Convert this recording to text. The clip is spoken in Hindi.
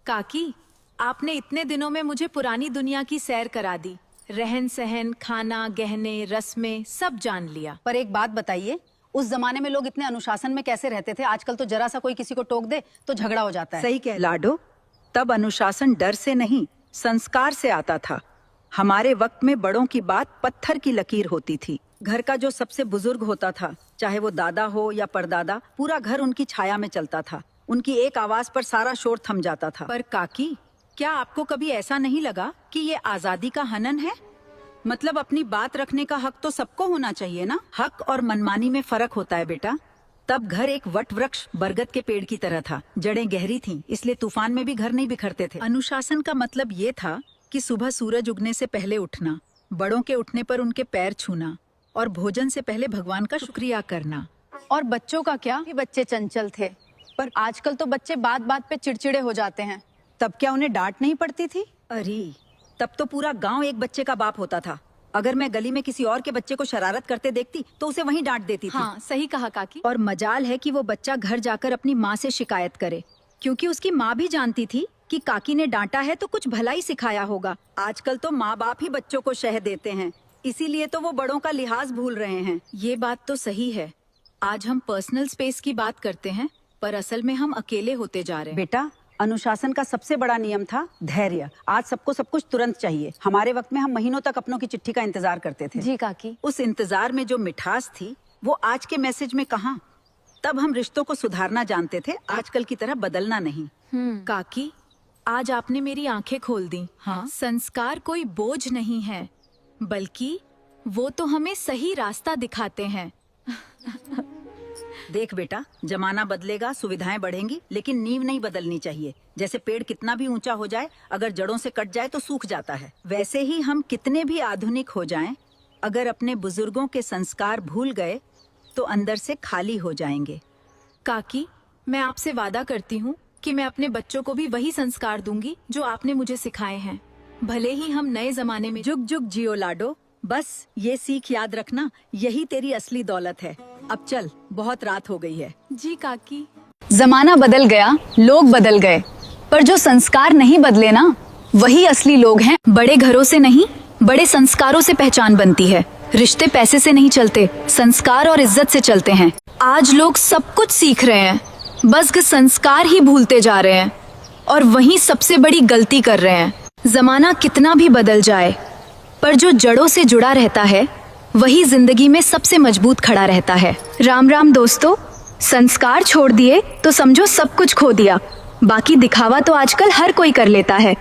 काकी, आपने इतने दिनों में मुझे पुरानी दुनिया की सैर करा दी। रहन सहन, खाना, गहने, रस्में सब जान लिया। पर एक बात बताइए, उस जमाने में लोग इतने अनुशासन में कैसे रहते थे? आजकल तो जरा सा कोई किसी को टोक दे तो झगड़ा हो जाता है। सही कह लाडो, तब अनुशासन डर से नहीं संस्कार से आता था। हमारे वक्त में बड़ों की बात पत्थर की लकीर होती थी। घर का जो सबसे बुजुर्ग होता था, चाहे वो दादा हो या परदादा, पूरा घर उनकी छाया में चलता था। उनकी एक आवाज पर सारा शोर थम जाता था। पर काकी, क्या आपको कभी ऐसा नहीं लगा कि ये आजादी का हनन है? मतलब अपनी बात रखने का हक तो सबको होना चाहिए ना। हक और मनमानी में फर्क होता है बेटा। तब घर एक वट वृक्ष बरगद के पेड़ की तरह था। जड़ें गहरी थीं, इसलिए तूफान में भी घर नहीं बिखरते थे। अनुशासन का मतलब ये था कि सुबह सूरज उगने से पहले उठना, बड़ों के उठने पर उनके पैर छूना और भोजन से पहले भगवान का शुक्रिया करना। और बच्चों का क्या? भी बच्चे चंचल थे, पर आजकल तो बच्चे बात बात पे चिड़चिड़े हो जाते हैं। तब क्या उन्हें डांट नहीं पड़ती थी? अरे तब तो पूरा गांव एक बच्चे का बाप होता था। अगर मैं गली में किसी और के बच्चे को शरारत करते देखती तो उसे वहीं डांट देती थी। हाँ, सही कहा काकी। और मजाल है कि वो बच्चा घर जाकर अपनी माँ से शिकायत करे, क्योंकि उसकी माँ भी जानती थी कि काकी ने डांटा है तो कुछ भला ही सिखाया होगा। आजकल तो माँ बाप ही बच्चों को शह देते हैं, इसीलिए तो वो बड़ों का लिहाज भूल रहे हैं। ये बात तो सही है। आज हम पर्सनल स्पेस की बात करते हैं, पर असल में हम अकेले होते जा रहे हैं। बेटा, अनुशासन का सबसे बड़ा नियम था धैर्य। आज सबको सब कुछ तुरंत चाहिए। हमारे वक्त में हम महीनों तक अपनों की चिट्ठी का इंतजार करते थे। जी काकी। उस इंतजार में जो मिठास थी वो आज के मैसेज में कहाँ। तब हम रिश्तों को सुधारना जानते थे, आजकल की तरह बदलना नहीं। काकी, आज आपने मेरी आंखें खोल दी। हाँ? संस्कार कोई बोझ नहीं है, बल्कि वो तो हमें सही रास्ता दिखाते हैं। देख बेटा, जमाना बदलेगा, सुविधाएं बढ़ेंगी, लेकिन नींव नहीं बदलनी चाहिए। जैसे पेड़ कितना भी ऊंचा हो जाए, अगर जड़ों से कट जाए तो सूख जाता है। वैसे ही हम कितने भी आधुनिक हो जाएं, अगर अपने बुजुर्गों के संस्कार भूल गए तो अंदर से खाली हो जाएंगे। काकी, मैं आपसे वादा करती हूँ कि मैं अपने बच्चों को भी वही संस्कार दूंगी जो आपने मुझे सिखाए हैं। भले ही हम नए जमाने में जुग जुग जियो लाडो। बस ये सीख याद रखना, यही तेरी असली दौलत है। अब चल, बहुत रात हो गई है। जी काकी। जमाना बदल गया, लोग बदल गए, पर जो संस्कार नहीं बदले ना, वही असली लोग हैं। बड़े घरों से नहीं, बड़े संस्कारों से पहचान बनती है। रिश्ते पैसे से नहीं चलते, संस्कार और इज्जत से चलते हैं। आज लोग सब कुछ सीख रहे हैं, बस संस्कार ही भूलते जा रहे हैं और वहीं सबसे बड़ी गलती कर रहे हैं। जमाना कितना भी बदल जाए, पर जो जड़ों से जुड़ा रहता है वही जिंदगी में सबसे मजबूत खड़ा रहता है। राम राम दोस्तों। संस्कार छोड़ दिए तो समझो सब कुछ खो दिया। बाकी दिखावा तो आजकल हर कोई कर लेता है।